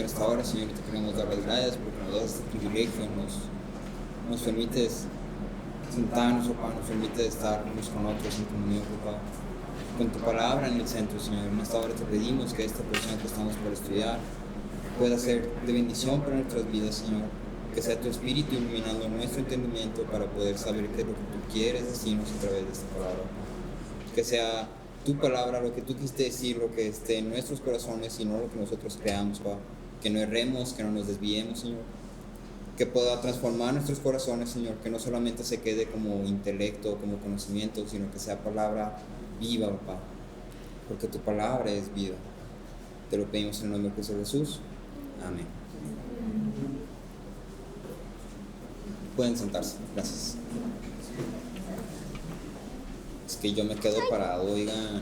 esta hora, Señor, te queremos dar las gracias porque nos das este privilegio, nos permites sentarnos, papá, nos permite estar unos con otros en comunión, papá, con tu palabra en el centro, Señor. En esta hora te pedimos que esta porción que estamos por estudiar pueda ser de bendición para nuestras vidas, Señor. Que sea tu Espíritu iluminando nuestro entendimiento para poder saber qué es lo que tú quieres decirnos a través de esta palabra. Que sea tu palabra lo que tú quisiste decir, lo que esté en nuestros corazones y no lo que nosotros creamos, papá. Que no erremos, que no nos desviemos, Señor. Que pueda transformar nuestros corazones, Señor, que no solamente se quede como intelecto, como conocimiento, sino que sea palabra viva, papá, porque tu palabra es vida. Te lo pedimos en el nombre de Jesús. Amén. Pueden sentarse, gracias. Es que yo me quedo parado, oigan.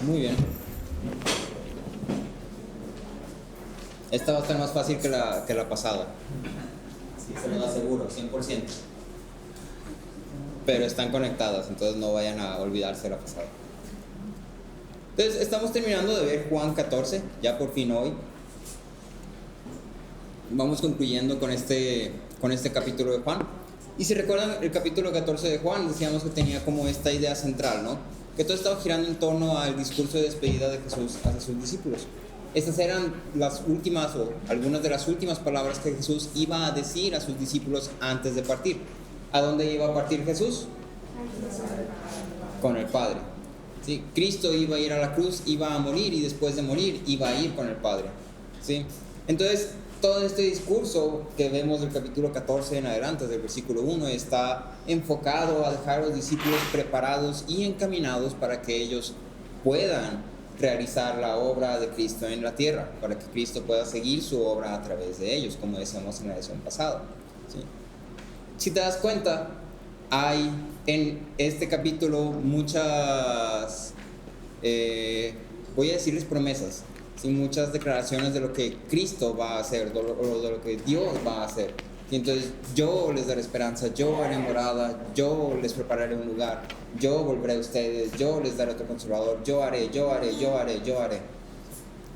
Muy bien. Esta va a estar más fácil que la pasada. Sí, se lo aseguro, 100%. Pero están conectadas, entonces no vayan a olvidarse de la pasada. Entonces, estamos terminando de ver Juan 14, ya por fin hoy. Vamos concluyendo con este capítulo de Juan. Y si recuerdan el capítulo 14 de Juan, decíamos que tenía como esta idea central, ¿no? Que todo estaba girando en torno al discurso de despedida de Jesús hacia sus discípulos. Estas eran las últimas o algunas de las últimas palabras que Jesús iba a decir a sus discípulos antes de partir. ¿A dónde iba a partir Jesús? Con el Padre. ¿Sí? Cristo iba a ir a la cruz, iba a morir y después de morir iba a ir con el Padre. ¿Sí? Entonces, todo este discurso que vemos del capítulo 14 en adelante, del versículo 1, está enfocado a dejar a los discípulos preparados y encaminados para que ellos puedan realizar la obra de Cristo en la tierra, para que Cristo pueda seguir su obra a través de ellos, como decíamos en la lección pasada. ¿Sí? Si te das cuenta, hay en este capítulo muchas, voy a decirles promesas, ¿sí? Muchas declaraciones de lo que Cristo va a hacer, de lo que Dios va a hacer. Y entonces yo les daré esperanza, yo haré morada, yo les prepararé un lugar, yo volveré a ustedes, yo les daré otro consolador, yo haré.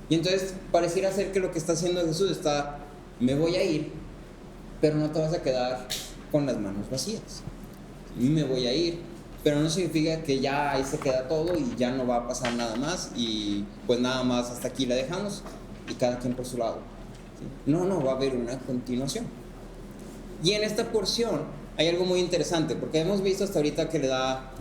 Y entonces pareciera ser que lo que está haciendo Jesús está, me voy a ir, pero no te vas a quedar con las manos vacías. Me voy a ir, pero no significa que ya ahí se queda todo y ya no va a pasar nada más y pues nada más hasta aquí la dejamos y cada quien por su lado. ¿Sí? No, va a haber una continuación. Y en esta porción hay algo muy interesante, porque hemos visto hasta ahorita que le da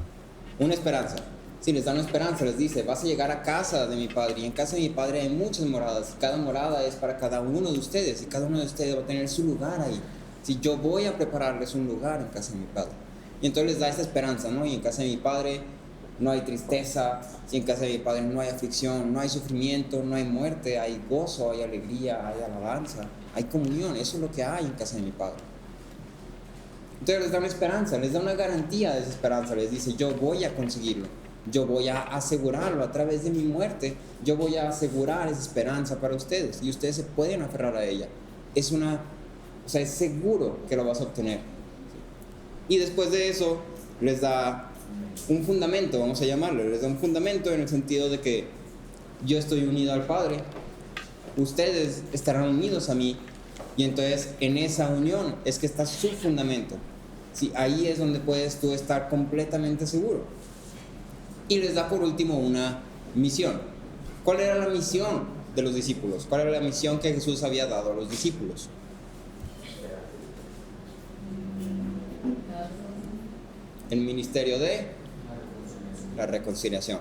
una esperanza. Si les da una esperanza, les dice, vas a llegar a casa de mi Padre, y en casa de mi Padre hay muchas moradas, y cada morada es para cada uno de ustedes, y cada uno de ustedes va a tener su lugar ahí. Si yo voy a prepararles un lugar en casa de mi Padre. Y entonces les da esta esperanza, ¿no? Y en casa de mi Padre no hay tristeza, si en casa de mi Padre no hay aflicción, no hay sufrimiento, no hay muerte, hay gozo, hay alegría, hay alabanza, hay comunión. Eso es lo que hay en casa de mi Padre. Entonces les da una esperanza, les da una garantía de esa esperanza. Les dice, yo voy a conseguirlo, yo voy a asegurarlo a través de mi muerte, yo voy a asegurar esa esperanza para ustedes y ustedes se pueden aferrar a ella. Es seguro que lo vas a obtener. Y después de eso les da un fundamento, vamos a llamarlo, les da un fundamento en el sentido de que yo estoy unido al Padre, ustedes estarán unidos a mí, y entonces en esa unión es que está su fundamento. Sí, ahí es donde puedes tú estar completamente seguro. Y les da por último una misión. ¿Cuál era la misión de los discípulos? ¿Cuál era la misión que Jesús había dado a los discípulos? El ministerio de la reconciliación.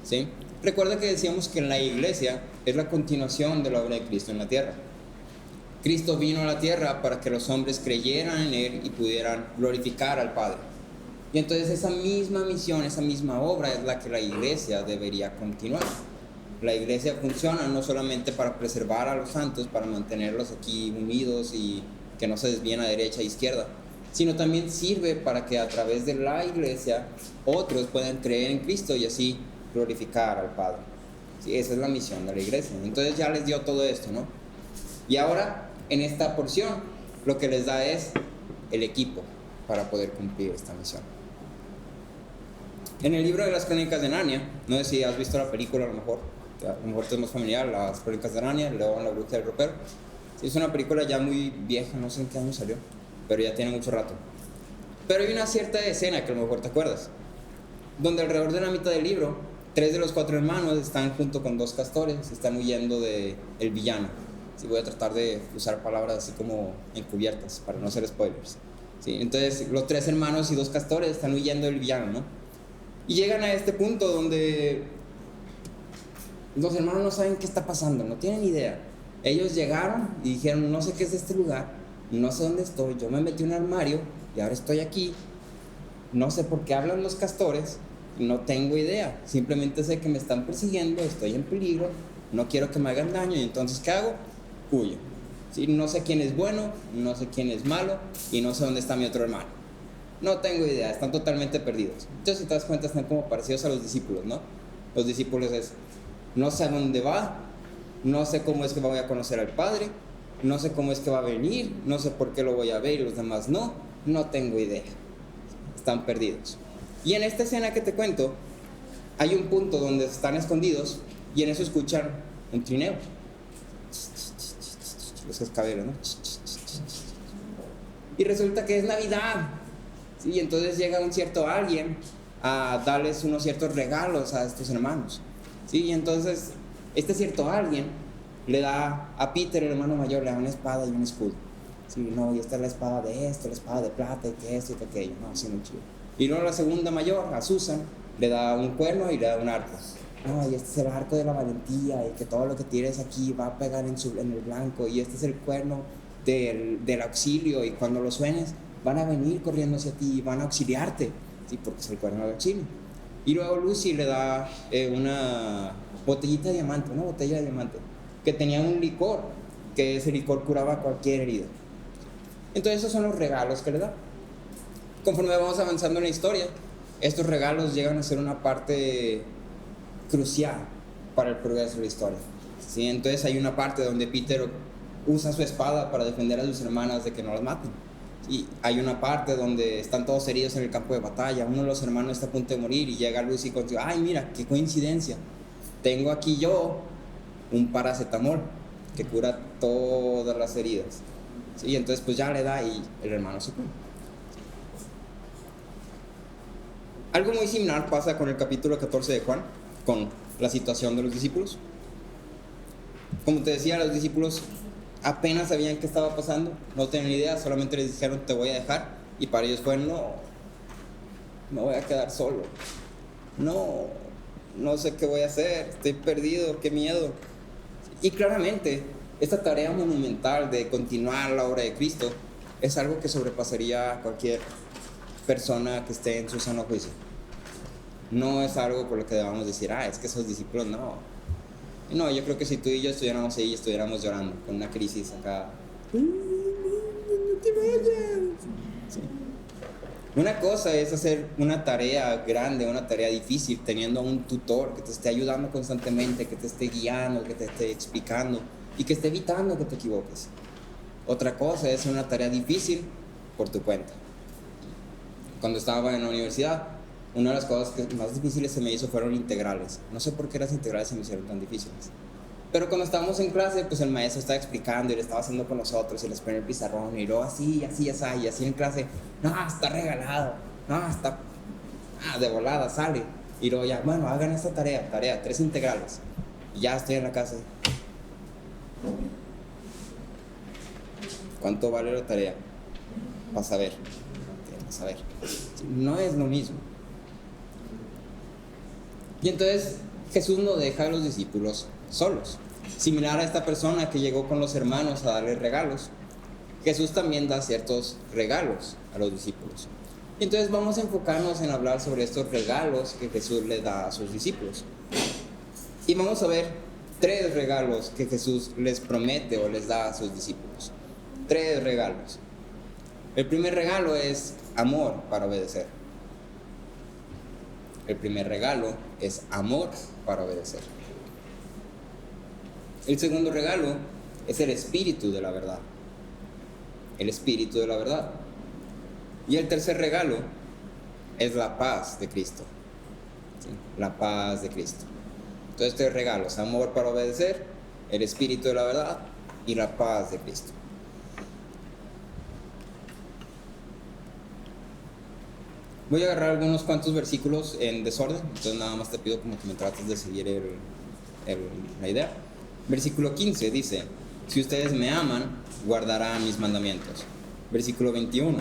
¿Sí? Recuerda que decíamos que la iglesia es la continuación de la obra de Cristo en la tierra. Cristo vino a la tierra para que los hombres creyeran en Él y pudieran glorificar al Padre. Y entonces esa misma misión, esa misma obra es la que la iglesia debería continuar. La iglesia funciona no solamente para preservar a los santos, para mantenerlos aquí unidos y que no se desvíen a derecha e izquierda, sino también sirve para que a través de la iglesia otros puedan creer en Cristo y así glorificar al Padre. Sí, esa es la misión de la iglesia. Entonces ya les dio todo esto, ¿no? Y ahora, en esta porción, lo que les da es el equipo para poder cumplir esta misión. En el libro de las Crónicas de Narnia, no sé si has visto la película, a lo mejor te es más familiar, las Crónicas de Narnia, el León, la Bruja y el Ropero. Sí, es una película ya muy vieja, no sé en qué año salió, pero ya tiene mucho rato. Pero hay una cierta escena que a lo mejor te acuerdas, donde alrededor de la mitad del libro, 3 de los 4 hermanos están junto con 2 castores, están huyendo del villano. Sí, voy a tratar de usar palabras así como encubiertas para no hacer spoilers. Sí, entonces los 3 hermanos y 2 castores están huyendo del villano, ¿no? Y llegan a este punto donde los hermanos no saben qué está pasando, no tienen idea. Ellos llegaron y dijeron, no sé qué es este lugar, no sé dónde estoy, yo me metí en un armario y ahora estoy aquí, no sé por qué hablan los castores, no tengo idea, simplemente sé que me están persiguiendo, estoy en peligro, no quiero que me hagan daño y entonces ¿qué hago? Huyo. ¿Sí? No sé quién es bueno, no sé quién es malo y no sé dónde está mi otro hermano. No tengo idea, están totalmente perdidos. Entonces, si te das cuenta, están como parecidos a los discípulos, ¿no? Los discípulos es, no sé a dónde va, no sé cómo es que voy a conocer al Padre, no sé cómo es que va a venir, no sé por qué lo voy a ver y los demás no tengo idea. Están perdidos. Y en esta escena que te cuento, hay un punto donde están escondidos y en eso escuchan un trineo. Los cascabeles, ¿no? Y resulta que es Navidad. Sí, entonces llega un cierto alguien a darles unos ciertos regalos a estos hermanos. Sí, y entonces este cierto alguien le da a Peter, el hermano mayor, le da una espada y un escudo. Sí, no, y esta es la espada de esto, la espada de plata, y que esto y que aquello. No, así muy chido. Y luego la segunda mayor, a Susan, le da un cuerno y le da un arco. No, y este es el arco de la valentía, y que todo lo que tires aquí va a pegar en el blanco, y este es el cuerno del auxilio, y cuando lo suenes van a venir corriendo hacia ti y van a auxiliarte, ¿sí? Porque es el cuerno del auxilio. Y luego Lucy le da una botellita de diamante, una botella de diamante, que tenía un licor, que ese licor curaba cualquier herida. Entonces esos son los regalos que le da. Conforme vamos avanzando en la historia, estos regalos llegan a ser una parte crucial para el progreso de la historia. ¿Sí? Entonces hay una parte donde Peter usa su espada para defender a sus hermanas de que no las maten. Y hay una parte donde están todos heridos en el campo de batalla, uno de los hermanos está a punto de morir y llega Lucy y consigo, ay mira, qué coincidencia, tengo aquí yo un paracetamol que cura todas las heridas. ¿Sí? Y entonces pues ya le da y el hermano se cura. Algo muy similar pasa con el capítulo 14 de Juan, con la situación de los discípulos. Como te decía, los discípulos apenas sabían qué estaba pasando, no tenían idea, solamente les dijeron te voy a dejar, y para ellos fue no me voy a quedar solo, no sé qué voy a hacer, estoy perdido, qué miedo. Y claramente esta tarea monumental de continuar la obra de Cristo es algo que sobrepasaría a cualquier persona que esté en su sano juicio. No es algo por lo que debamos decir, es que esos discípulos no, yo creo que si tú y yo estuviéramos ahí, estuviéramos llorando con una crisis acá. No te vayas. Sí. Una cosa es hacer una tarea grande, una tarea difícil, teniendo un tutor que te esté ayudando constantemente, que te esté guiando, que te esté explicando y que esté evitando que te equivoques. Otra cosa es una tarea difícil por tu cuenta. Cuando estaba en la universidad, una de las cosas que más difíciles se me hizo fueron integrales. No sé por qué las integrales se me hicieron tan difíciles. Pero cuando estábamos en clase, pues el maestro estaba explicando y le estaba haciendo con nosotros y les ponía el pizarrón y luego así en clase, está regalado, está de volada, sale. Y luego ya, bueno, hagan esta tarea, 3 integrales. Y ya estoy en la casa. ¿Cuánto vale la tarea? Vas a ver. No es lo mismo. Y entonces Jesús no deja a los discípulos solos. Similar a esta persona que llegó con los hermanos a darles regalos, Jesús también da ciertos regalos a los discípulos. Y entonces vamos a enfocarnos en hablar sobre estos regalos que Jesús le da a sus discípulos. Y vamos a ver 3 regalos que Jesús les promete o les da a sus discípulos. 3 regalos. El primer regalo es amor para obedecer. El primer regalo es amor para obedecer. El segundo regalo es el Espíritu de la verdad. El Espíritu de la verdad. Y el tercer regalo es la paz de Cristo. ¿Sí? La paz de Cristo. Entonces, tres regalos: amor para obedecer, el Espíritu de la verdad y la paz de Cristo. Voy a agarrar algunos cuantos versículos en desorden, entonces nada más te pido como que me trates de seguir la idea. Versículo 15 dice: si ustedes me aman, guardarán mis mandamientos. Versículo 21: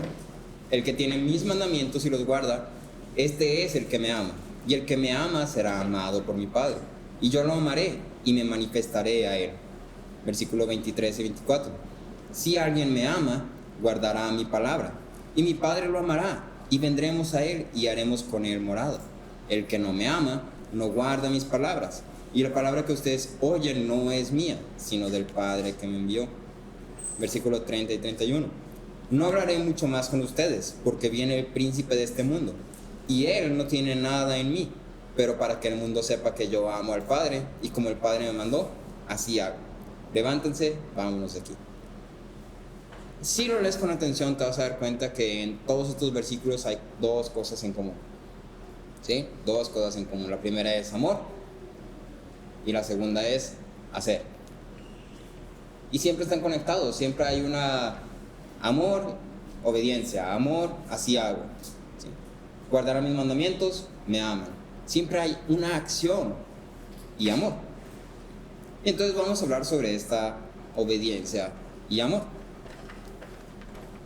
el que tiene mis mandamientos y los guarda, este es el que me ama, y el que me ama será amado por mi Padre, y yo lo amaré y me manifestaré a él. Versículo 23 y 24: si alguien me ama, guardará mi palabra, y mi Padre lo amará, y vendremos a él y haremos con él morada. El que no me ama, no guarda mis palabras, y la palabra que ustedes oyen no es mía, sino del Padre que me envió. Versículo 30 y 31: no hablaré mucho más con ustedes, porque viene el príncipe de este mundo, y él no tiene nada en mí, pero para que el mundo sepa que yo amo al Padre, y como el Padre me mandó, así hago. Levántense, vámonos de aquí. Si lo lees con atención, te vas a dar cuenta que en todos estos versículos hay dos cosas en común. ¿Sí? Dos cosas en común. La primera es amor, y la segunda es hacer. Y siempre están conectados, siempre hay una amor, obediencia, amor, así hago. ¿Sí? Guardarán mis mandamientos, me aman. Siempre hay una acción y amor. Y entonces vamos a hablar sobre esta obediencia y amor.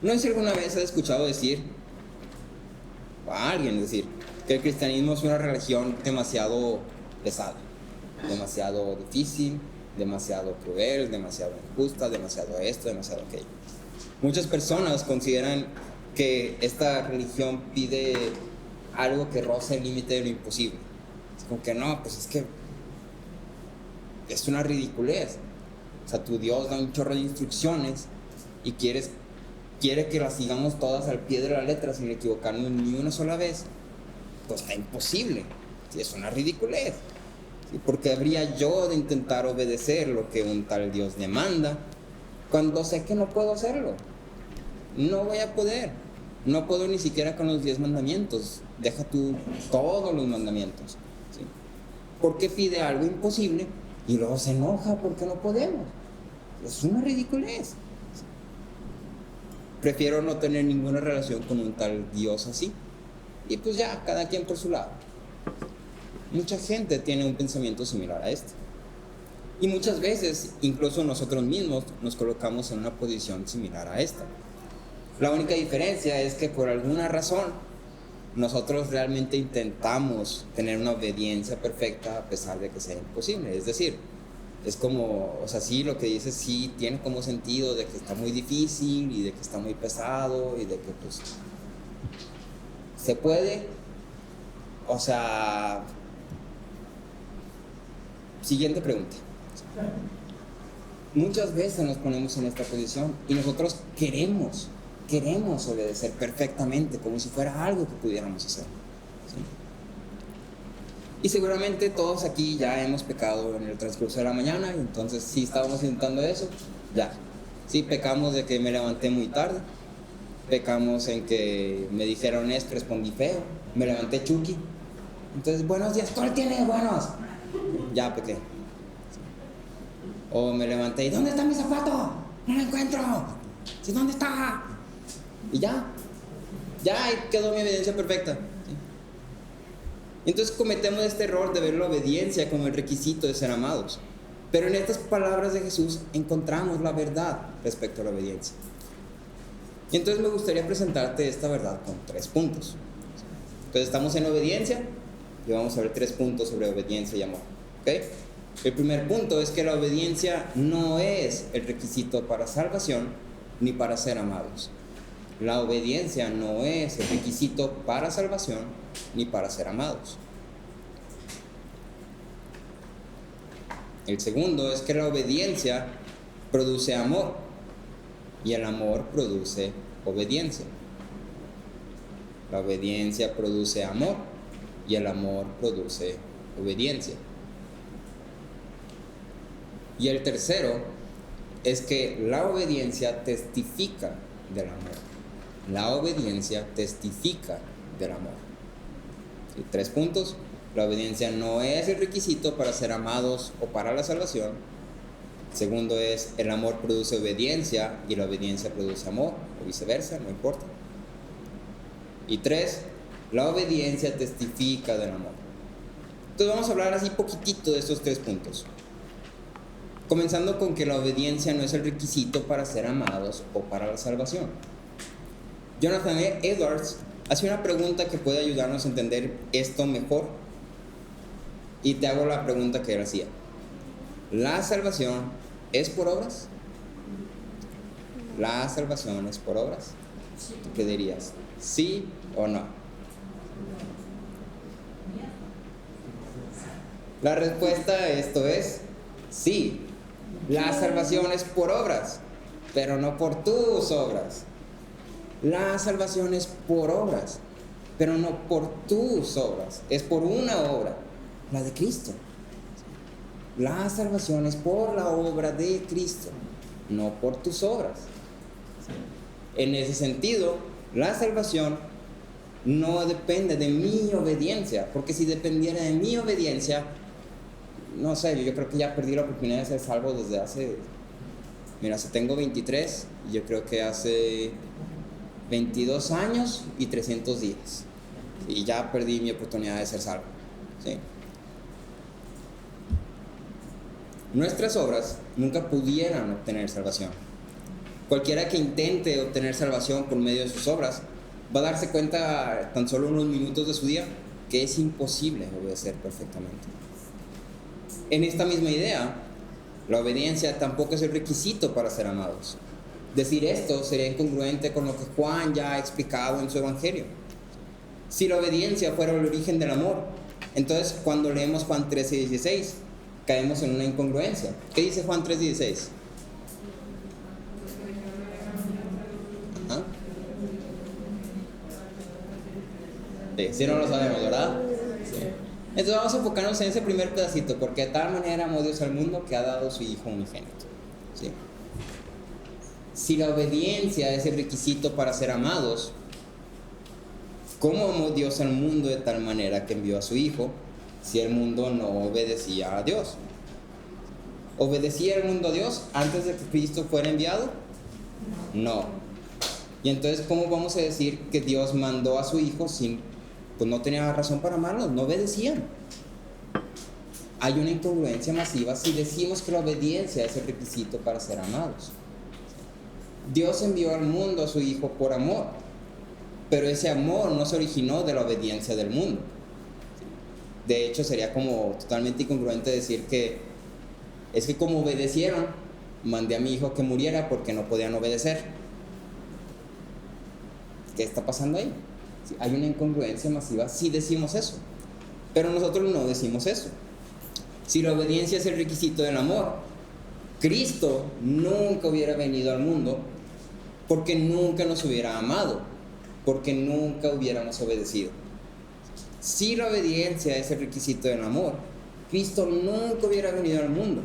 No sé si alguna vez has escuchado decir, o a alguien decir, que el cristianismo es una religión demasiado pesada, demasiado difícil, demasiado cruel, demasiado injusta, demasiado esto, demasiado aquello. Muchas personas consideran que esta religión pide algo que roza el límite de lo imposible. Es como que no, pues es que es una ridiculez. O sea, tu Dios da un chorro de instrucciones y quiere que las sigamos todas al pie de la letra sin equivocarnos ni una sola vez. Pues está imposible. ¿Sí? Es una ridiculez. ¿Sí? Porque habría yo de intentar obedecer lo que un tal Dios demanda cuando sé que no puedo hacerlo. No voy a poder. No puedo ni siquiera con los 10 mandamientos. Deja tú todos los mandamientos. ¿Sí? ¿Por qué pide algo imposible y luego se enoja porque no podemos? Es una ridiculez. Prefiero no tener ninguna relación con un tal Dios así. Y pues ya, cada quien por su lado. Mucha gente tiene un pensamiento similar a este. Y muchas veces, incluso nosotros mismos, nos colocamos en una posición similar a esta. La única diferencia es que por alguna razón, nosotros realmente intentamos tener una obediencia perfecta a pesar de que sea imposible. Es decir, es como, o sea, sí, lo que dices sí tiene como sentido de que está muy difícil y de que está muy pesado y de que pues se puede, o sea. Siguiente pregunta. Muchas veces nos ponemos en esta posición y nosotros queremos obedecer perfectamente como si fuera algo que pudiéramos hacer. ¿Sí? Y seguramente todos aquí ya hemos pecado en el transcurso de la mañana, y entonces sí estábamos intentando eso, ya. Sí, pecamos de que me levanté muy tarde, pecamos en que me dijeron esto, respondí feo, me levanté chuki. Entonces, buenos días, ¿cuál tiene buenos? Ya pequé. O me levanté y ¿dónde está mi zapato? No lo encuentro. ¿Sí, dónde está? Y ya ahí quedó mi obediencia perfecta. ¿Sí? Entonces cometemos este error de ver la obediencia como el requisito de ser amados. Pero en estas palabras de Jesús encontramos la verdad respecto a la obediencia. Y entonces me gustaría presentarte esta verdad con 3 puntos. Entonces estamos en obediencia y vamos a ver 3 puntos sobre obediencia y amor. ¿Okay? El primer punto es que la obediencia no es el requisito para salvación ni para ser amados. La obediencia no es el requisito para salvación ni para ser amados. El segundo es que la obediencia produce amor y el amor produce obediencia. La obediencia produce amor y el amor produce obediencia. Y el tercero es que la obediencia testifica del amor. La obediencia testifica del amor. ¿Sí? 3 puntos. La obediencia no es el requisito para ser amados o para la salvación. Segundo es, el amor produce obediencia y la obediencia produce amor, o viceversa, no importa. Y 3, la obediencia testifica del amor. Entonces vamos a hablar así poquitito de estos 3 puntos. Comenzando con que la obediencia no es el requisito para ser amados o para la salvación. Jonathan Edwards hace una pregunta que puede ayudarnos a entender esto mejor. Y te hago la pregunta que él hacía. ¿La salvación es por obras? ¿La salvación es por obras? ¿Tú qué dirías? ¿Sí o no? La respuesta a esto es sí. La salvación es por obras, pero no por tus obras. La salvación es por obras, pero no por tus obras. Es por una obra, la de Cristo. La salvación es por la obra de Cristo, no por tus obras. En ese sentido, la salvación no depende de mi obediencia, porque si dependiera de mi obediencia, no sé, yo creo que ya perdí la oportunidad de ser salvo desde hace, mira, tengo 23, y yo creo que hace 22 años y 300 días, y ya perdí mi oportunidad de ser salvo, ¿sí? Nuestras obras nunca pudieran obtener salvación. Cualquiera que intente obtener salvación por medio de sus obras va a darse cuenta tan solo unos minutos de su día que es imposible obedecer perfectamente. En esta misma idea, la obediencia tampoco es el requisito para ser amados. Decir esto sería incongruente con lo que Juan ya ha explicado en su evangelio. Si la obediencia fuera el origen del amor, entonces cuando leemos Juan 13:16, caemos en una incongruencia. ¿Qué dice Juan 3:16? Sí, no lo sabemos, ¿verdad? Sí. Entonces vamos a enfocarnos en ese primer pedacito, porque de tal manera amó Dios al mundo que ha dado su Hijo unigénito. ¿Sí? Si la obediencia es el requisito para ser amados, ¿cómo amó Dios al mundo de tal manera que envió a su Hijo si el mundo no obedecía a Dios? ¿Obedecía el mundo a Dios antes de que Cristo fuera enviado? No. Y entonces, ¿cómo vamos a decir que Dios mandó a su Hijo sin, pues no tenía razón para amarlos, no obedecían? Hay una incongruencia masiva si decimos que la obediencia es el requisito para ser amados. Dios envió al mundo a su Hijo por amor, pero ese amor no se originó de la obediencia del mundo. De hecho, sería como totalmente incongruente decir que es que como obedecieron, mandé a mi hijo que muriera porque no podían obedecer. ¿Qué está pasando ahí? Sí, hay una incongruencia masiva si decimos eso, pero nosotros no decimos eso. Si la obediencia es el requisito del amor, Cristo nunca hubiera venido al mundo porque nunca nos hubiera amado, porque nunca hubiéramos obedecido. Si la obediencia es el requisito del amor, Cristo nunca hubiera venido al mundo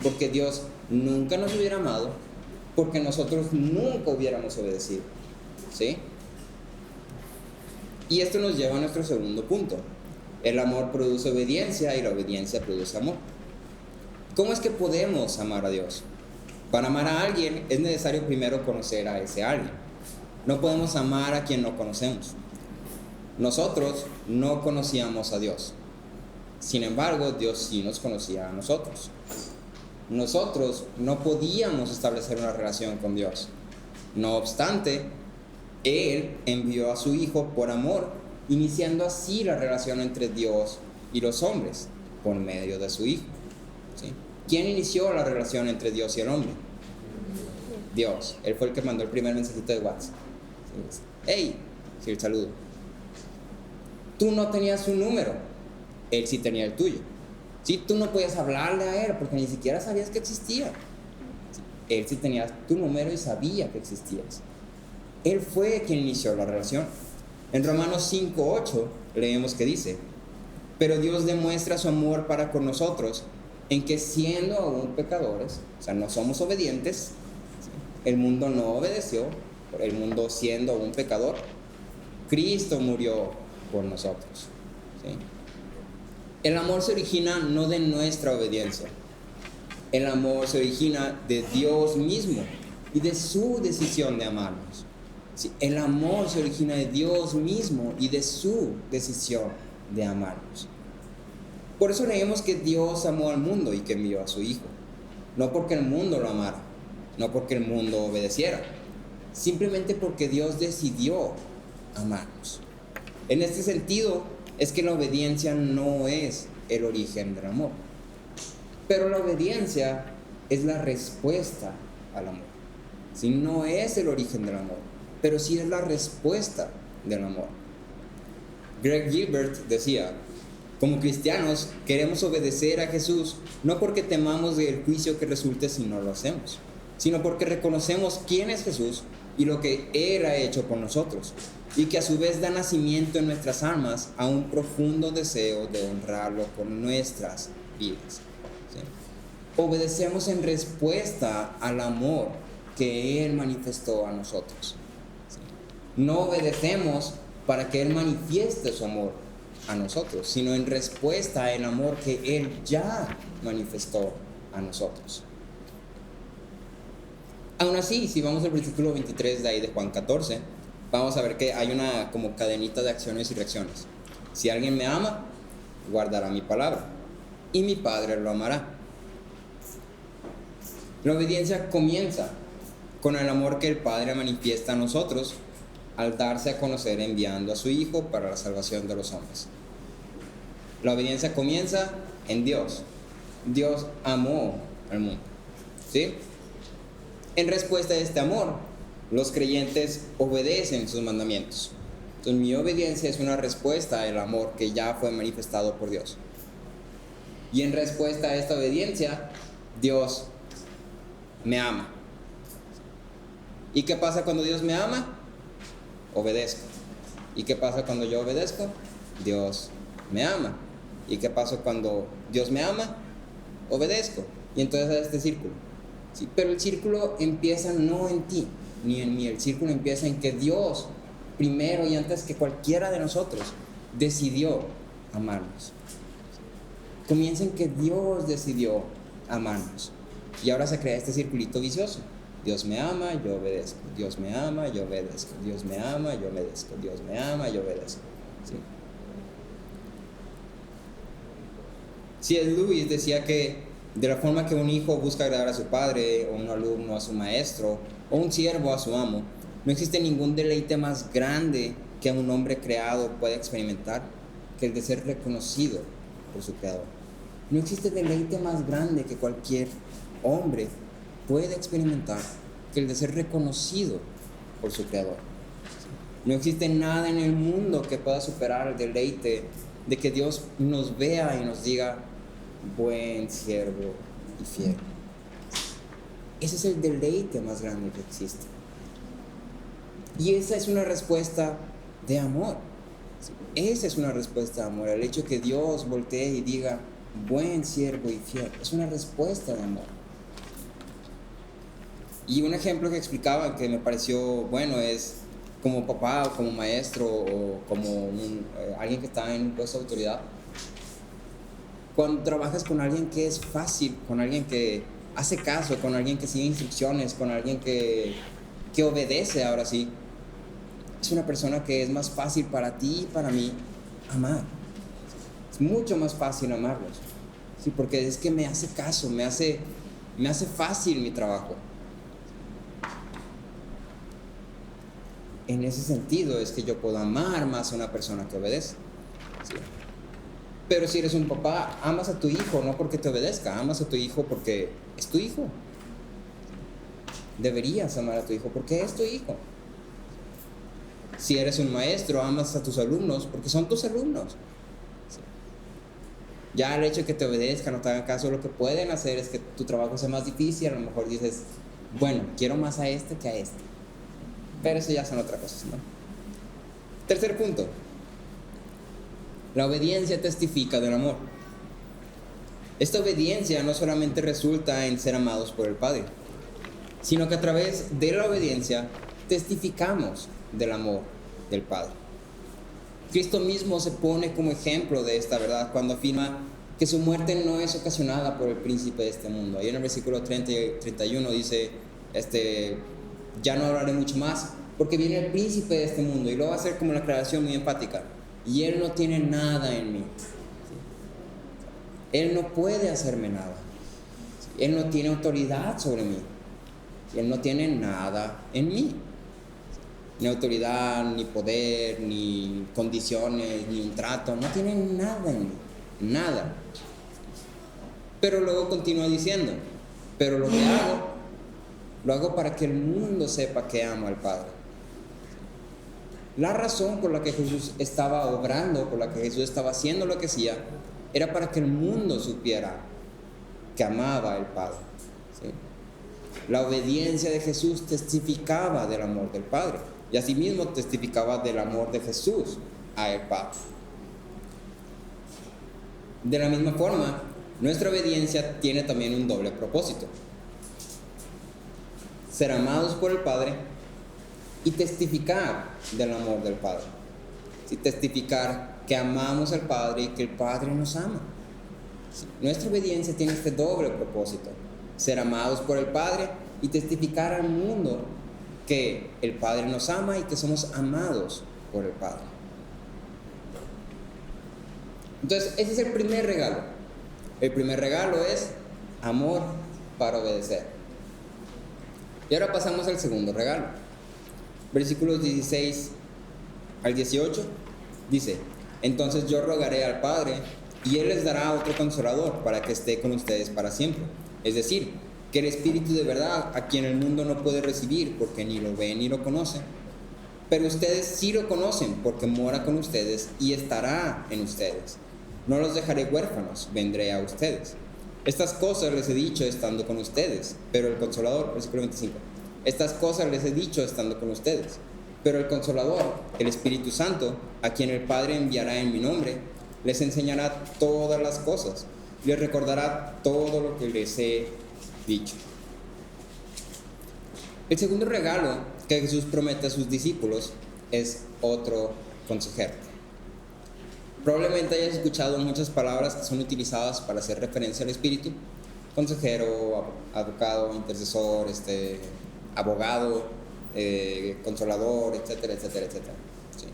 porque Dios nunca nos hubiera amado, porque nosotros nunca hubiéramos obedecido. ¿Sí? Y esto nos lleva a nuestro segundo punto. El amor produce obediencia y la obediencia produce amor. ¿Cómo es que podemos amar a Dios? Para amar a alguien es necesario primero conocer a ese alguien. No podemos amar a quien no conocemos. Nosotros no conocíamos a Dios. Sin embargo, Dios sí nos conocía a nosotros. Nosotros no podíamos establecer una relación con Dios. No obstante, Él envió a su Hijo por amor, iniciando así la relación entre Dios y los hombres, por medio de su Hijo. ¿Sí? ¿Quién inició la relación entre Dios y el hombre? Dios. Él fue el que mandó el primer mensajito de WhatsApp. ¿Sí? ¡Hey! Sí, el saludo. Tú no tenías su número, Él sí tenía el tuyo. ¿Sí? Tú no podías hablarle a Él porque ni siquiera sabías que existía. ¿Sí? Él sí tenía tu número y sabía que existías. Él fue quien inició la relación. En Romanos 5:8 leemos que dice: pero Dios demuestra su amor para con nosotros en que siendo aún pecadores, o sea, no somos obedientes, ¿sí? El mundo no obedeció, el mundo siendo aún pecador, Cristo murió por nosotros, ¿sí? El amor se origina no de nuestra obediencia, el amor se origina de Dios mismo y de su decisión de amarnos. Sí, el amor se origina de Dios mismo y de su decisión de amarnos. Por eso leemos que Dios amó al mundo y que envió a su Hijo. No porque el mundo lo amara, no porque el mundo obedeciera, simplemente porque Dios decidió amarnos. En este sentido es que la obediencia no es el origen del amor, pero la obediencia es la respuesta al amor. Si no es el origen del amor, pero sí es la respuesta del amor. Greg Gilbert decía: como cristianos queremos obedecer a Jesús no porque temamos del juicio que resulte si no lo hacemos, sino porque reconocemos quién es Jesús y lo que Él ha hecho por nosotros, y que a su vez da nacimiento en nuestras almas a un profundo deseo de honrarlo con nuestras vidas. ¿Sí? Obedecemos en respuesta al amor que Él manifestó a nosotros. ¿Sí? No obedecemos para que Él manifieste su amor a nosotros, sino en respuesta al amor que Él ya manifestó a nosotros. Aún así, si vamos al versículo 23 de ahí de Juan 14, vamos a ver que hay una como cadenita de acciones y reacciones. Si alguien me ama, guardará mi palabra, y mi Padre lo amará. La obediencia comienza con el amor que el Padre manifiesta a nosotros al darse a conocer enviando a su Hijo para la salvación de los hombres. La obediencia comienza en Dios. Dios amó al mundo, ¿sí? En respuesta a este amor, los creyentes obedecen sus mandamientos. Entonces, mi obediencia es una respuesta al amor que ya fue manifestado por Dios. Y en respuesta a esta obediencia, Dios me ama. ¿Y qué pasa cuando Dios me ama? Obedezco. ¿Y qué pasa cuando yo obedezco? Dios me ama. ¿Y qué pasa cuando Dios me ama? Obedezco. Y entonces hay este círculo. ¿Sí? Pero el círculo empieza no en ti ni en mí. El círculo empieza en que Dios, primero y antes que cualquiera de nosotros, decidió amarnos. Comienza en que Dios decidió amarnos. Y ahora se crea este circulito vicioso. Dios me ama, yo obedezco. Dios me ama, yo obedezco. Dios me ama, yo obedezco. Dios me ama, yo obedezco. ¿Sí? C.S. Lewis decía que de la forma que un hijo busca agradar a su padre, o un alumno a su maestro, o un siervo a su amo, no existe ningún deleite más grande que un hombre creado pueda experimentar que el de ser reconocido por su creador. No existe deleite más grande que cualquier hombre puede experimentar que el de ser reconocido por su creador. No existe nada en el mundo que pueda superar el deleite de que Dios nos vea y nos diga: buen siervo y fiel. Ese es el deleite más grande que existe. Y esa es una respuesta de amor. Esa es una respuesta de amor. El hecho de que Dios voltee y diga: buen siervo y fiel, es una respuesta de amor. Y un ejemplo que explicaba que me pareció bueno es como papá o como maestro o como alguien que está en un puesto de autoridad. Cuando trabajas con alguien que es fácil, con alguien que hace caso, con alguien que sigue instrucciones, con alguien que obedece, ahora sí, es una persona que es más fácil para ti y para mí amar. Es mucho más fácil amarlos, ¿sí? Porque es que me hace caso, me hace fácil mi trabajo. En ese sentido es que yo puedo amar más a una persona que obedece, ¿sí? Pero si eres un papá, amas a tu hijo no porque te obedezca, amas a tu hijo porque es tu hijo. Deberías amar a tu hijo porque es tu hijo. Si eres un maestro, amas a tus alumnos porque son tus alumnos. ¿Sí? Ya el hecho de que te obedezcan, no te hagan caso, lo que pueden hacer es que tu trabajo sea más difícil. A lo mejor dices: bueno, quiero más a este que a este. Pero eso ya son otras cosas, ¿no? Tercer punto. La obediencia testifica del amor. Esta obediencia no solamente resulta en ser amados por el Padre, sino que a través de la obediencia testificamos del amor del Padre. Cristo mismo se pone como ejemplo de esta verdad cuando afirma que su muerte no es ocasionada por el príncipe de este mundo. Ahí en el versículo 30 y 31 dice, ya no hablaré mucho más, porque viene el príncipe de este mundo, y luego va a ser como una aclaración muy empática, y él no tiene nada en mí. Él no puede hacerme nada. Él no tiene autoridad sobre mí. Él no tiene nada en mí. Ni autoridad, ni poder, ni condiciones, ni un trato. No tiene nada en mí. Nada. Pero luego continúa diciendo, pero lo que hago, lo hago para que el mundo sepa que amo al Padre. La razón por la que Jesús estaba obrando, por la que Jesús estaba haciendo lo que hacía, era para que el mundo supiera que amaba al Padre. ¿Sí? La obediencia de Jesús testificaba del amor del Padre, y asimismo testificaba del amor de Jesús al Padre. De la misma forma, nuestra obediencia tiene también un doble propósito: ser amados por el Padre y testificar del amor del Padre. ¿Sí? Testificar que amamos al Padre y que el Padre nos ama. ¿Sí? Nuestra obediencia tiene este doble propósito: ser amados por el Padre y testificar al mundo que el Padre nos ama y que somos amados por el Padre. Entonces, ese es el primer regalo. El primer regalo es amor para obedecer. Y ahora pasamos al segundo regalo. Versículos 16 al 18 dice: entonces yo rogaré al Padre, y Él les dará otro consolador para que esté con ustedes para siempre. Es decir, que el Espíritu de verdad, a quien el mundo no puede recibir porque ni lo ve ni lo conoce, pero ustedes sí lo conocen porque mora con ustedes y estará en ustedes. No los dejaré huérfanos, vendré a ustedes. Estas cosas les he dicho estando con ustedes, pero el Consolador, versículo 25, estas cosas les he dicho estando con ustedes, pero el Consolador, el Espíritu Santo, a quien el Padre enviará en mi nombre, les enseñará todas las cosas, les recordará todo lo que les he dicho. El segundo regalo que Jesús promete a sus discípulos es otro consejero. Probablemente hayas escuchado muchas palabras que son utilizadas para hacer referencia al Espíritu: consejero, abogado, intercesor, abogado, consolador, etcétera, etcétera, etcétera. ¿Sí?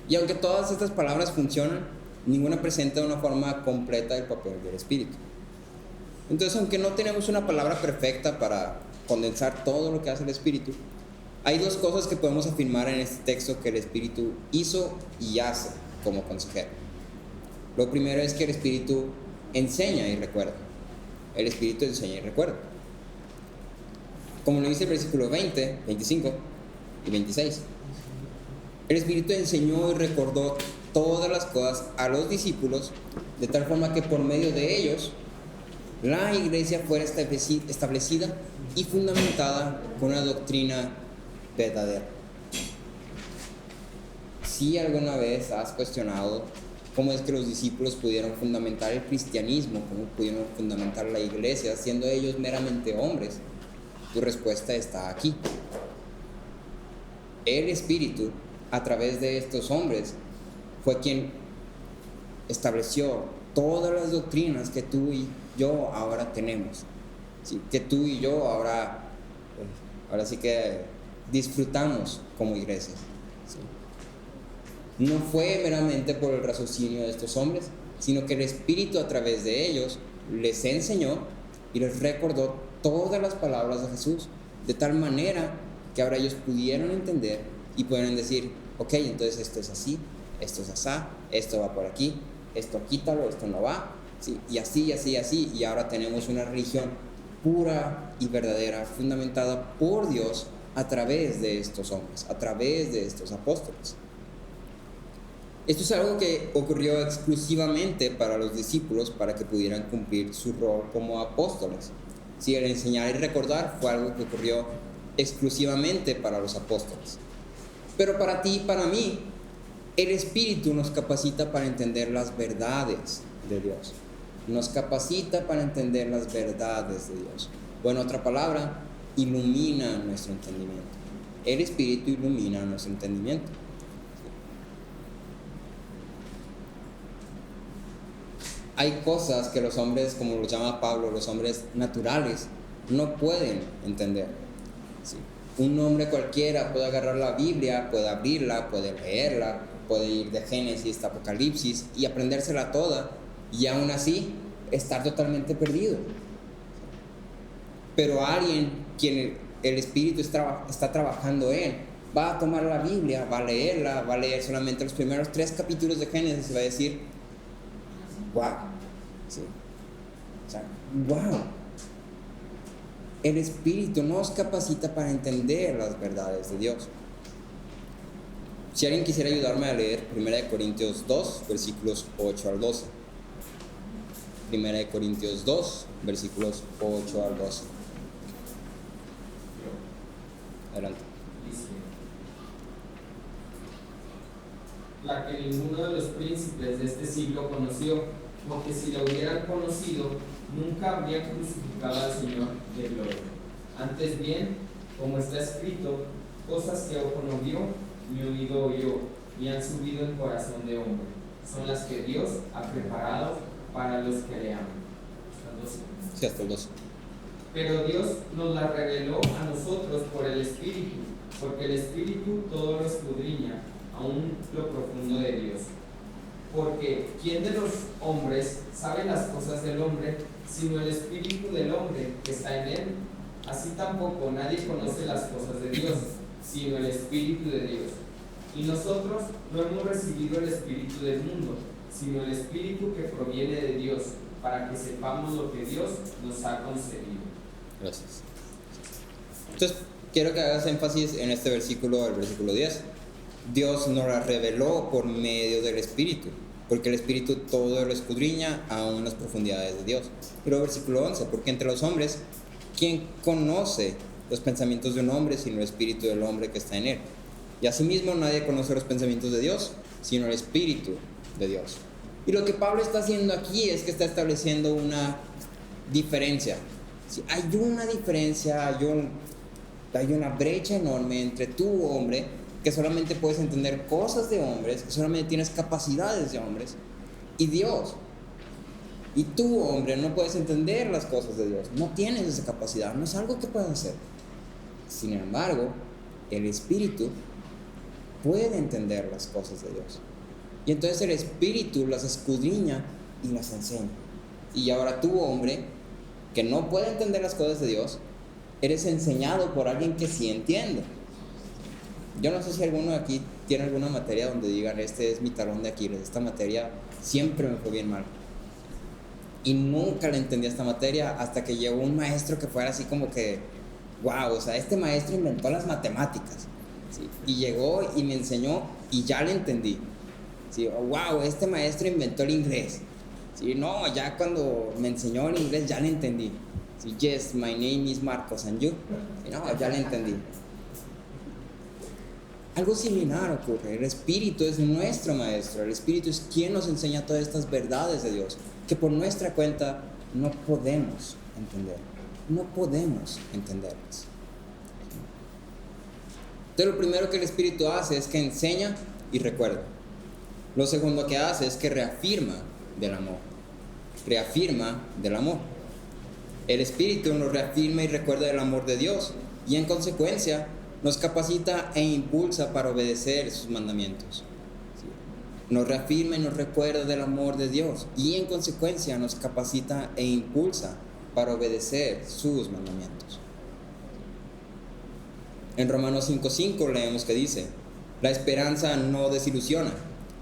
Y aunque todas estas palabras funcionan, ninguna presenta una forma completa del papel del Espíritu. Entonces, aunque no tenemos una palabra perfecta para condensar todo lo que hace el Espíritu, hay dos cosas que podemos afirmar en este texto que el Espíritu hizo y hace como consejero. Lo primero es que el Espíritu enseña y recuerda. El Espíritu enseña y recuerda. Como lo dice el versículo 20, 25 y 26. El Espíritu enseñó y recordó todas las cosas a los discípulos, de tal forma que por medio de ellos la iglesia fuera establecida y fundamentada con una doctrina verdadera. Si alguna vez has cuestionado cómo es que los discípulos pudieron fundamentar el cristianismo, cómo pudieron fundamentar la iglesia, siendo ellos meramente hombres, tu respuesta está aquí. El Espíritu, a través de estos hombres, fue quien estableció todas las doctrinas que tú y yo ahora tenemos. ¿Sí? Que tú y yo ahora sí que disfrutamos como iglesia. ¿Sí? No fue meramente por el raciocinio de estos hombres, sino que el Espíritu a través de ellos les enseñó y les recordó todas las palabras de Jesús, de tal manera que ahora ellos pudieron entender y pudieron decir: ok, entonces esto es así, esto es asá, esto va por aquí, esto quítalo, esto no va, ¿sí? Y así, así, así, y ahora tenemos una religión pura y verdadera, fundamentada por Dios a través de estos hombres, a través de estos apóstoles. Esto es algo que ocurrió exclusivamente para los discípulos para que pudieran cumplir su rol como apóstoles. Sí, el enseñar y recordar fue algo que ocurrió exclusivamente para los apóstoles. Pero para ti y para mí, el Espíritu nos capacita para entender las verdades de Dios. nos capacita para entender las verdades de Dios. O en otra palabra, ilumina nuestro entendimiento. El Espíritu ilumina nuestro entendimiento. Hay cosas que los hombres, como lo llama Pablo, los hombres naturales, no pueden entender. ¿Sí? Un hombre cualquiera puede agarrar la Biblia, puede abrirla, puede leerla, puede ir de Génesis a Apocalipsis y aprendérsela toda, y aún así estar totalmente perdido. Pero alguien quien el Espíritu está trabajando en, va a tomar la Biblia, va a leerla, va a leer solamente los primeros 3 capítulos de Génesis y va a decir, wow, sí. O sea, wow. El Espíritu nos capacita para entender las verdades de Dios. Si alguien quisiera ayudarme a leer 1 Corintios 2, versículos 8 al 12. 1 Corintios 2, versículos 8 al 12. Adelante. Dice: la que ninguno de los príncipes de este siglo conoció, porque si la hubieran conocido, nunca habrían crucificado al Señor de gloria. Antes bien, como está escrito, cosas que ojo no vio, ni oído oyó, ni han subido en corazón de hombre, son las que Dios ha preparado para los que le aman. Sí, hasta el 12. Pero Dios nos la reveló a nosotros por el Espíritu, porque el Espíritu todo lo escudriña, aún lo profundo de Dios. Porque ¿quién de los hombres sabe las cosas del hombre, sino el Espíritu del hombre que está en él? Así tampoco nadie conoce las cosas de Dios, sino el Espíritu de Dios. Y nosotros no hemos recibido el Espíritu del mundo, sino el Espíritu que proviene de Dios, para que sepamos lo que Dios nos ha concedido. Gracias. Entonces, quiero que hagas énfasis en este versículo, el versículo 10. Dios nos la reveló por medio del Espíritu, porque el Espíritu todo lo escudriña aún las profundidades de Dios. Pero versículo 11, porque entre los hombres, ¿quién conoce los pensamientos de un hombre sino el Espíritu del hombre que está en él? Y asimismo nadie conoce los pensamientos de Dios sino el Espíritu de Dios. Y lo que Pablo está haciendo aquí es que está estableciendo una diferencia. Hay una diferencia, hay una brecha enorme entre tú, hombre, que solamente puedes entender cosas de hombres, que solamente tienes capacidades de hombres, y Dios. Y tú, hombre, no puedes entender las cosas de Dios, no tienes esa capacidad, no es algo que puedas hacer. Sin embargo, el Espíritu puede entender las cosas de Dios. Y entonces el Espíritu las escudriña y las enseña. Y ahora tú, hombre, que no puede entender las cosas de Dios, eres enseñado por alguien que sí entiende. Yo no sé si alguno de aquí tiene alguna materia donde digan, este es mi talón de Aquiles, esta materia siempre me fue bien mal. Y nunca le entendí esta materia hasta que llegó un maestro que fuera así como que, wow, o sea, este maestro inventó las matemáticas, ¿sí? Y llegó y me enseñó y ya le entendí, ¿sí? Wow, este maestro inventó el inglés, ¿sí? No, ya cuando me enseñó el inglés ya le entendí, ¿sí? Yes, my name is Marcos and you, ¿sí? No, ya le entendí. Algo similar ocurre. El Espíritu es nuestro maestro. El Espíritu es quien nos enseña todas estas verdades de Dios que por nuestra cuenta no podemos entender. No podemos entenderlas. Entonces lo primero que el Espíritu hace es que enseña y recuerda. Lo segundo que hace es que reafirma del amor. Reafirma del amor. El Espíritu nos reafirma y recuerda del amor de Dios y en consecuencia nos capacita e impulsa para obedecer sus mandamientos. Nos reafirma y nos recuerda del amor de Dios y en consecuencia nos capacita e impulsa para obedecer sus mandamientos. En Romanos 5:5 leemos que dice: la esperanza no desilusiona,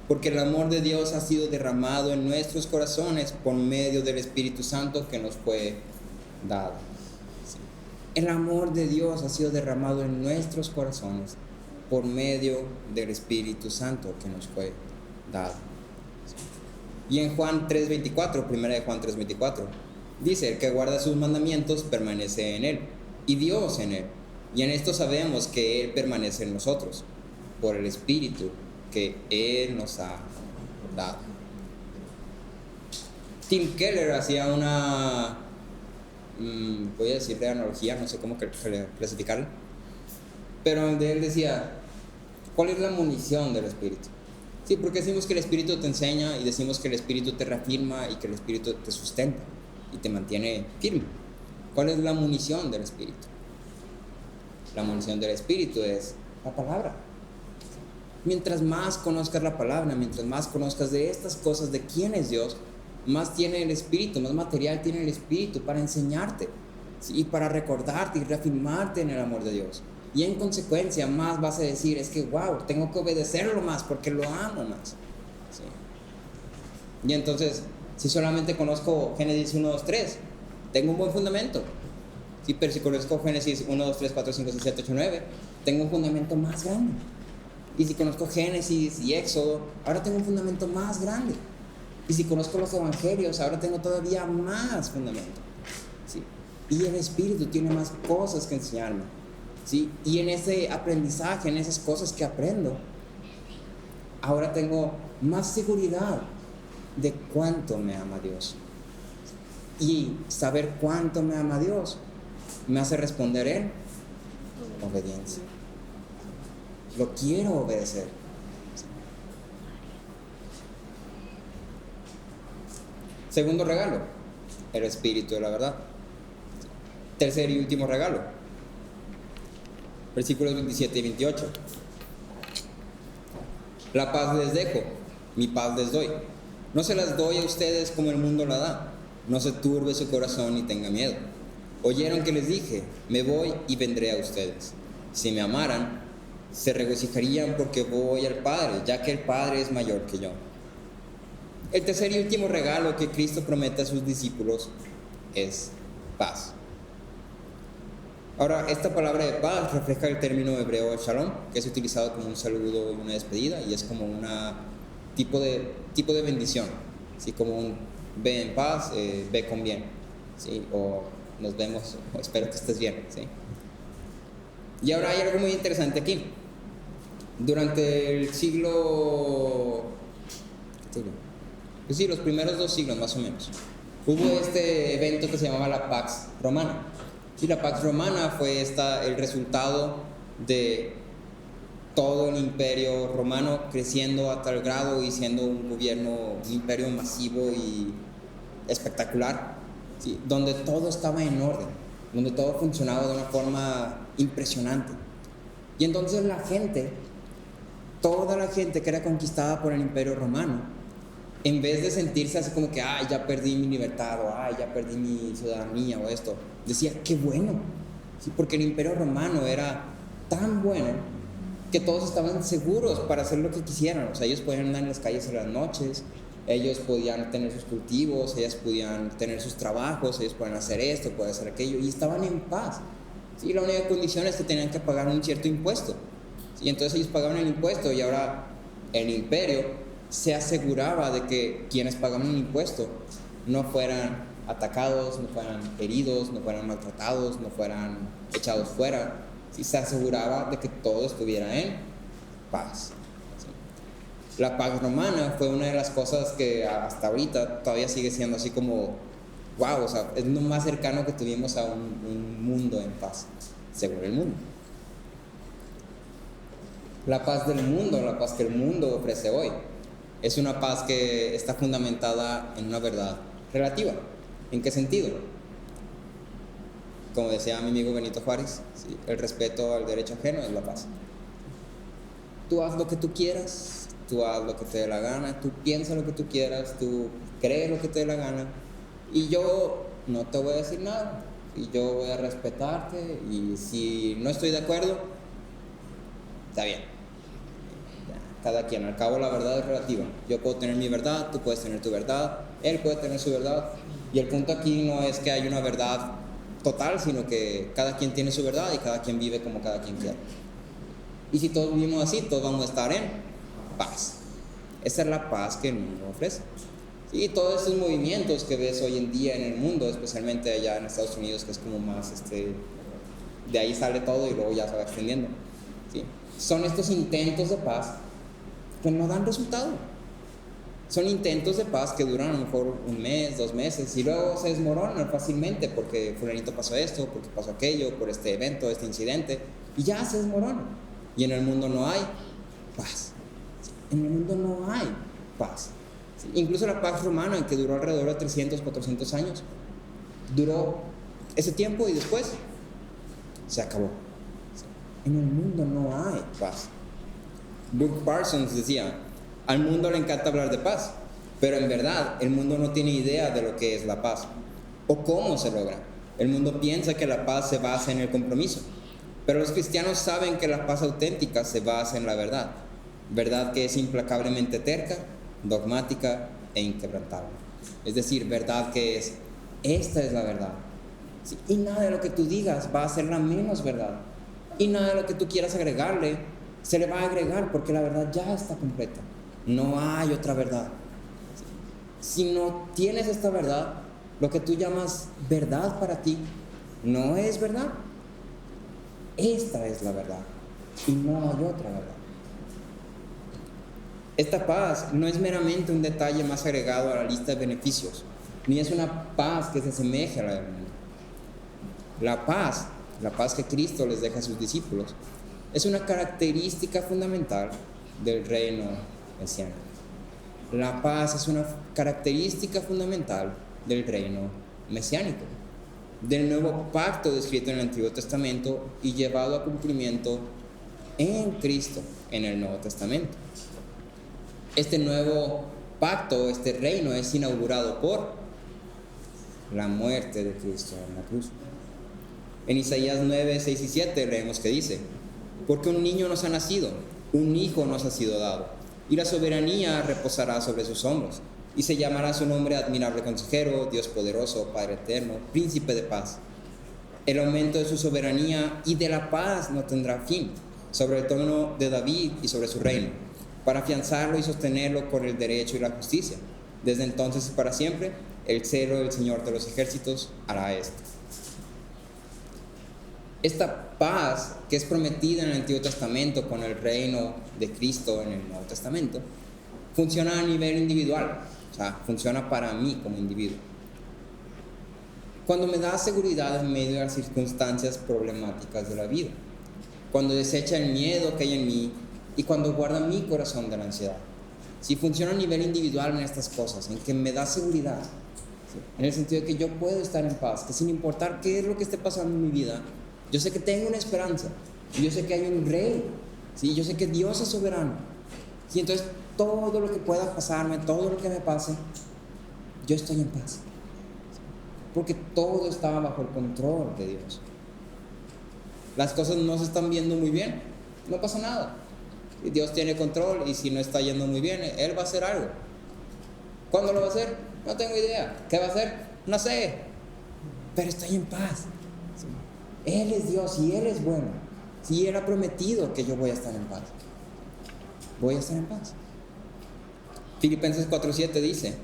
porque el amor de Dios ha sido derramado en nuestros corazones por medio del Espíritu Santo que nos fue dado. El amor de Dios ha sido derramado en nuestros corazones por medio del Espíritu Santo que nos fue dado. Y en Juan 3:24, primera de Juan 3:24, dice: el que guarda sus mandamientos permanece en él, y Dios en él. Y en esto sabemos que él permanece en nosotros, por el Espíritu que él nos ha dado. Tim Keller hacía una, voy a decirle analogía, no sé cómo clasificarla, pero donde él decía, ¿cuál es la munición del Espíritu? Sí, porque decimos que el Espíritu te enseña y decimos que el Espíritu te reafirma y que el Espíritu te sustenta y te mantiene firme. ¿Cuál es la munición del Espíritu? La munición del Espíritu es la palabra. Mientras más conozcas la palabra, mientras más conozcas de estas cosas, de quién es Dios, más tiene el Espíritu, más material tiene el Espíritu para enseñarte, ¿sí? Y para recordarte y reafirmarte en el amor de Dios. Y en consecuencia más vas a decir, es que wow, tengo que obedecerlo más porque lo amo más, ¿sí? Y entonces, si solamente conozco Génesis 1, 2, 3, tengo un buen fundamento, ¿sí? Pero si conozco Génesis 1, 2, 3, 4, 5, 6, 7, 8, 9, tengo un fundamento más grande. Y si conozco Génesis y Éxodo, ahora tengo un fundamento más grande. Y si conozco los evangelios, ahora tengo todavía más fundamento, ¿sí? Y el Espíritu tiene más cosas que enseñarme, ¿sí? Y en ese aprendizaje, en esas cosas que aprendo, ahora tengo más seguridad de cuánto me ama Dios. Y saber cuánto me ama Dios me hace responder en obediencia. Lo quiero obedecer. Segundo regalo, el Espíritu de la verdad. Tercer y último regalo, versículos 27 y 28. La paz les dejo, mi paz les doy. No se las doy a ustedes como el mundo la da. No se turbe su corazón ni tenga miedo. Oyeron que les dije, me voy y vendré a ustedes. Si me amaran, se regocijarían porque voy al Padre, ya que el Padre es mayor que yo. El tercer y último regalo que Cristo promete a sus discípulos es paz. Ahora, esta palabra de paz refleja el término hebreo shalom, que es utilizado como un saludo y una despedida, y es como un tipo de bendición, ¿sí? Como un ve en paz, ve con bien, ¿sí? O nos vemos, o espero que estés bien, ¿sí? Y ahora hay algo muy interesante aquí. Durante el siglo, pues sí, los primeros 2 siglos más o menos, hubo este evento que se llamaba la Pax Romana. Y la Pax Romana fue el resultado de todo el imperio romano creciendo a tal grado y siendo un imperio masivo y espectacular, ¿sí? Donde todo estaba en orden, donde todo funcionaba de una forma impresionante. Y entonces toda la gente que era conquistada por el imperio romano, en vez de sentirse así como que, ay, ya perdí mi libertad, o ay, ya perdí mi ciudadanía, o esto, decía, qué bueno, ¿sí? Porque el imperio romano era tan bueno que todos estaban seguros para hacer lo que quisieran. O sea, ellos podían andar en las calles en las noches, ellos podían tener sus cultivos, ellos podían tener sus trabajos, ellos podían hacer esto, podían hacer aquello, y estaban en paz, ¿sí? La única condición es que tenían que pagar un cierto impuesto, ¿sí? Entonces ellos pagaban el impuesto, y ahora el imperio se aseguraba de que quienes pagaban el impuesto no fueran atacados, no fueran heridos, no fueran maltratados, no fueran echados fuera, ¿sí? Se aseguraba de que todo estuviera en paz, ¿sí? La paz romana fue una de las cosas que hasta ahorita todavía sigue siendo así como wow, o sea, es lo más cercano que tuvimos a un mundo en paz, según el mundo. La paz del mundo, la paz que el mundo ofrece hoy, es una paz que está fundamentada en una verdad relativa. ¿En qué sentido? Como decía mi amigo Benito Juárez, ¿sí? El respeto al derecho ajeno es la paz. Tú haz lo que tú quieras, tú haz lo que te dé la gana, tú piensa lo que tú quieras, tú crees lo que te dé la gana, y yo no te voy a decir nada, y yo voy a respetarte, y si no estoy de acuerdo, está bien. Cada quien, al cabo la verdad es relativa. Yo puedo tener mi verdad, tú puedes tener tu verdad, él puede tener su verdad, y el punto aquí no es que haya una verdad total, sino que cada quien tiene su verdad y cada quien vive como cada quien quiere. Y si todos vivimos así, todos vamos a estar en paz. Esa es la paz que el mundo ofrece. Y todos estos movimientos que ves hoy en día en el mundo, especialmente allá en Estados Unidos, que es como más, de ahí sale todo y luego ya se va extendiendo, ¿sí? Son estos intentos de paz que no dan resultado, son intentos de paz que duran a lo mejor un mes, 2 meses, y luego se desmoronan fácilmente porque fulanito pasó esto, porque pasó aquello, por este evento, este incidente, y ya se desmoronan. Y en el mundo no hay paz. En el mundo no hay paz. Incluso la paz romana, que duró alrededor de 300, 400 años, duró ese tiempo y después se acabó. En el mundo no hay paz. Brooke Parsons decía: al mundo le encanta hablar de paz, pero en verdad el mundo no tiene idea de lo que es la paz o cómo se logra. El mundo piensa que la paz se basa en el compromiso, pero los cristianos saben que la paz auténtica se basa en la verdad, verdad que es implacablemente terca, dogmática e inquebrantable. Es decir, verdad que es: esta es la verdad. Sí, y nada de lo que tú digas va a ser la menos verdad, y nada de lo que tú quieras agregarle se le va a agregar, porque la verdad ya está completa. No hay otra verdad. Si no tienes esta verdad, lo que tú llamas verdad para ti no es verdad. Esta es la verdad y no hay otra verdad. Esta paz no es meramente un detalle más agregado a la lista de beneficios, ni es una paz que se asemeje a la del mundo. La paz que Cristo les deja a sus discípulos, es una característica fundamental del reino mesiánico. La paz es una característica fundamental del reino mesiánico, del nuevo pacto descrito en el Antiguo Testamento y llevado a cumplimiento en Cristo en el Nuevo Testamento. Este nuevo pacto, este reino, es inaugurado por la muerte de Cristo en la cruz. En Isaías 9, 6 y 7 leemos que dice: porque un niño nos ha nacido, un hijo nos ha sido dado, y la soberanía reposará sobre sus hombros, y se llamará su nombre Admirable Consejero, Dios Poderoso, Padre Eterno, Príncipe de Paz. El aumento de su soberanía y de la paz no tendrá fin sobre el trono de David y sobre su reino, para afianzarlo y sostenerlo con el derecho y la justicia. Desde entonces y para siempre, el celo del Señor de los ejércitos hará esto. Esta paz que es prometida en el Antiguo Testamento con el reino de Cristo en el Nuevo Testamento, funciona a nivel individual, o sea, funciona para mí como individuo. Cuando me da seguridad en medio de las circunstancias problemáticas de la vida, cuando desecha el miedo que hay en mí y cuando guarda mi corazón de la ansiedad. Si funciona a nivel individual en estas cosas, en que me da seguridad, ¿sí?, en el sentido de que yo puedo estar en paz, que sin importar qué es lo que esté pasando en mi vida, yo sé que tengo una esperanza, y yo sé que hay un rey, ¿sí?, yo sé que Dios es soberano, y entonces todo lo que pueda pasarme, todo lo que me pase, yo estoy en paz, porque todo está bajo el control de Dios. Las cosas no se están viendo muy bien, no pasa nada. Dios tiene control, y si no está yendo muy bien, Él va a hacer algo. ¿Cuándo lo va a hacer? No tengo idea. ¿Qué va a hacer? No sé. Pero estoy en paz. Él es Dios y Él es bueno. Si Él ha prometido que yo voy a estar en paz, voy a estar en paz. Filipenses 4:7 dice: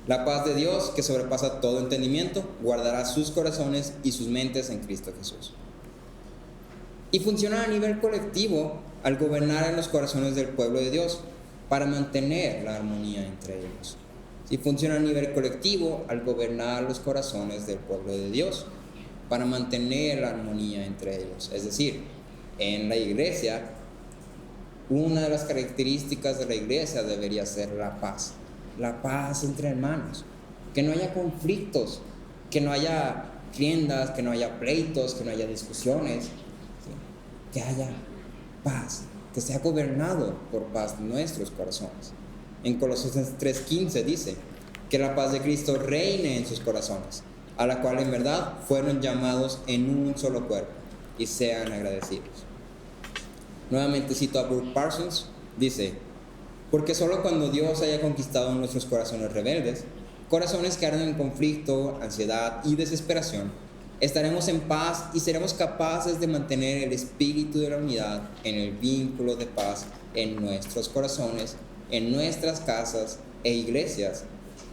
la paz de Dios, que sobrepasa todo entendimiento, guardará sus corazones y sus mentes en Cristo Jesús. Y funciona a nivel colectivo al gobernar en los corazones del pueblo de Dios para mantener la armonía entre ellos. Y funciona a nivel colectivo al gobernar los corazones del pueblo de Dios para mantener la armonía entre ellos. Es decir, en la iglesia, una de las características de la iglesia debería ser la paz entre hermanos, que no haya conflictos, que no haya riendas, que no haya pleitos, que no haya discusiones, ¿sí?, que haya paz, que sea gobernado por paz nuestros corazones. En Colosenses 3:15 dice que la paz de Cristo reine en sus corazones, a la cual en verdad fueron llamados en un solo cuerpo, y sean agradecidos. Nuevamente cito a Brooke Parsons, dice: porque solo cuando Dios haya conquistado nuestros corazones rebeldes, corazones que arden en conflicto, ansiedad y desesperación, estaremos en paz y seremos capaces de mantener el espíritu de la unidad en el vínculo de paz en nuestros corazones, en nuestras casas e iglesias,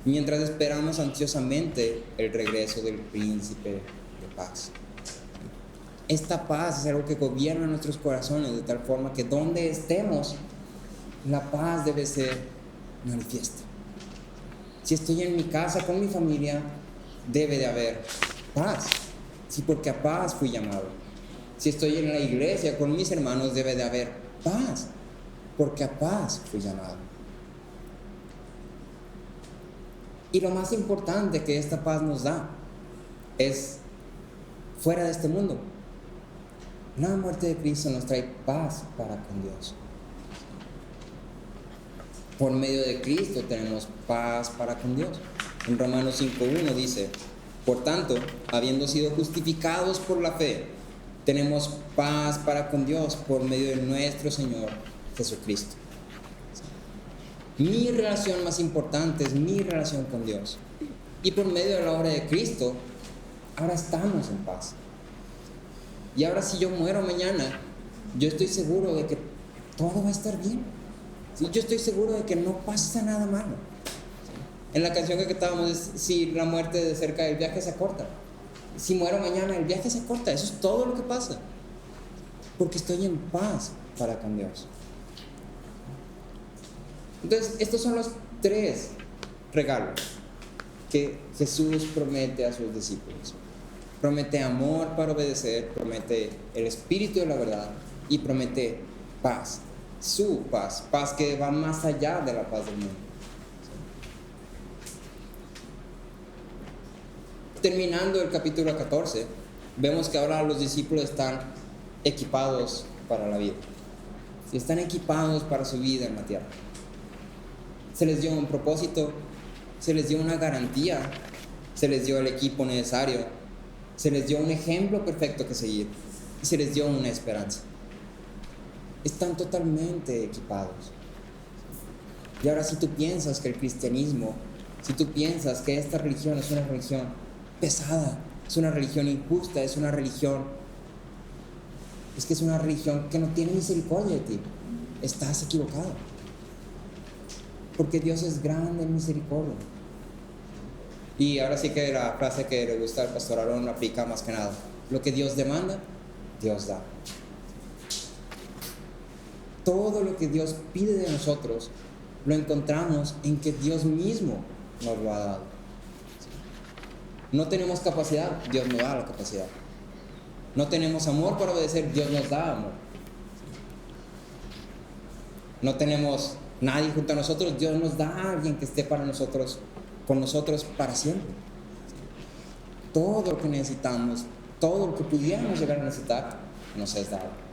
mientras esperamos ansiosamente el regreso del príncipe de paz. Esta paz es algo que gobierna nuestros corazones de tal forma que donde estemos, la paz debe ser manifiesta. Si estoy en mi casa con mi familia, debe de haber paz. Sí, porque a paz fui llamado. Si estoy en la iglesia con mis hermanos, debe de haber paz, porque a paz fui llamado. Y lo más importante que esta paz nos da es fuera de este mundo. La muerte de Cristo nos trae paz para con Dios. Por medio de Cristo tenemos paz para con Dios. En Romanos 5:1 dice: por tanto, habiendo sido justificados por la fe, tenemos paz para con Dios por medio de nuestro Señor Jesucristo. Mi relación más importante es mi relación con Dios. Y por medio de la obra de Cristo, ahora estamos en paz. Y ahora si yo muero mañana, yo estoy seguro de que todo va a estar bien. ¿Sí? Yo estoy seguro de que no pasa nada malo. En la canción que cantábamos es: si la muerte de cerca, el viaje se acorta. Si muero mañana, el viaje se acorta. Eso es todo lo que pasa. Porque estoy en paz para con Dios. Entonces, estos son los 3 regalos que Jesús promete a sus discípulos. Promete amor para obedecer, promete el espíritu de la verdad y promete paz. Su paz, paz que va más allá de la paz del mundo. Terminando el capítulo 14, vemos que ahora los discípulos están equipados para la vida. Están equipados para su vida en la tierra. Se les dio un propósito, se les dio una garantía, se les dio el equipo necesario, se les dio un ejemplo perfecto que seguir y se les dio una esperanza. Están totalmente equipados. Y ahora, si tú piensas que el cristianismo, si tú piensas que esta religión es una religión pesada, es una religión injusta, es una religión que no tiene misericordia de ti, estás equivocado. Porque Dios es grande en misericordia. Y ahora sí que la frase que le gusta al pastor Aarón aplica más que nada: lo que Dios demanda, Dios da. Todo lo que Dios pide de nosotros lo encontramos en que Dios mismo nos lo ha dado. No tenemos capacidad, Dios nos da la capacidad. No tenemos amor para obedecer, Dios nos da amor. No tenemos nadie junto a nosotros, Dios nos da a alguien que esté para nosotros, con nosotros para siempre. Todo lo que necesitamos, todo lo que pudiéramos llegar a necesitar, nos es dado.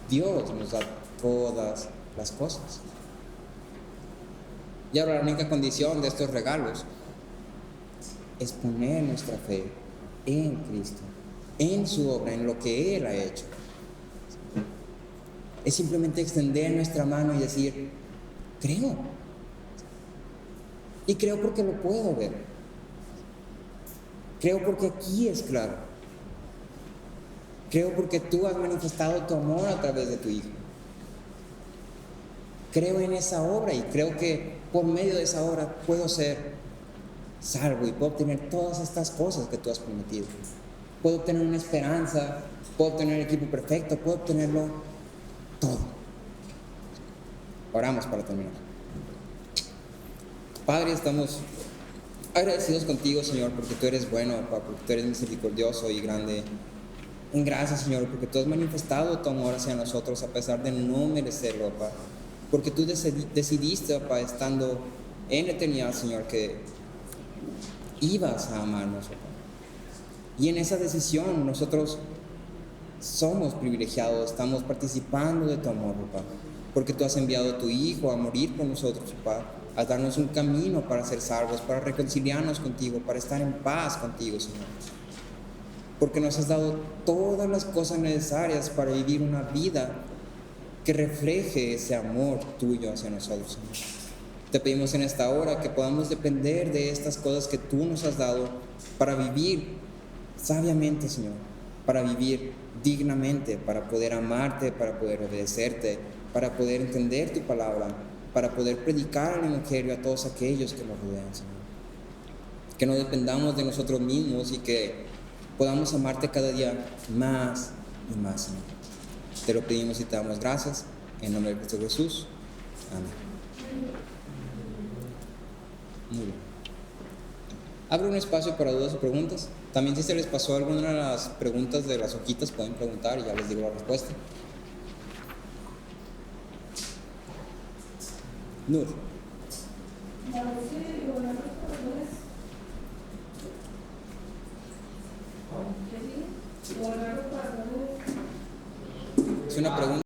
Dios nos da todas las cosas. Y ahora la única condición de estos regalos es poner nuestra fe en Cristo, en su obra, en lo que Él ha hecho. Es simplemente extender nuestra mano y decir: creo. Y creo porque lo puedo ver. Creo porque aquí es claro. Creo porque tú has manifestado tu amor a través de tu Hijo. Creo en esa obra y creo que por medio de esa obra puedo ser salvo y puedo obtener todas estas cosas que tú has prometido. Puedo obtener una esperanza, puedo obtener el equipo perfecto, puedo obtenerlo todo. Oramos para terminar. Padre, estamos agradecidos contigo, Señor, porque tú eres bueno, Papá, porque tú eres misericordioso y grande. En gracias, Señor, porque tú has manifestado tu amor hacia nosotros a pesar de no merecerlo, Papá. Porque tú decidiste, Papá, estando en la eternidad, Señor, que ibas a amarnos, Papá. Y en esa decisión nosotros somos privilegiados, estamos participando de tu amor, Papá. Porque tú has enviado a tu Hijo a morir por nosotros, Papá, a darnos un camino para ser salvos, para reconciliarnos contigo, para estar en paz contigo, Señor. Porque nos has dado todas las cosas necesarias para vivir una vida que refleje ese amor tuyo hacia nosotros, Señor. Te pedimos en esta hora que podamos depender de estas cosas que tú nos has dado para vivir sabiamente, Señor, para vivir dignamente, para poder amarte, para poder obedecerte, para poder entender tu palabra, para poder predicar el evangelio a todos aquellos que nos rodean, Señor. Que no dependamos de nosotros mismos y que podamos amarte cada día más y más, Señor. Te lo pedimos y te damos gracias en nombre de Cristo Jesús. Amén. Muy bien. Abro un espacio para dudas o preguntas. También si se les pasó alguna de las preguntas de las hojitas, pueden preguntar y ya les digo la respuesta. Nur. Es una pregunta.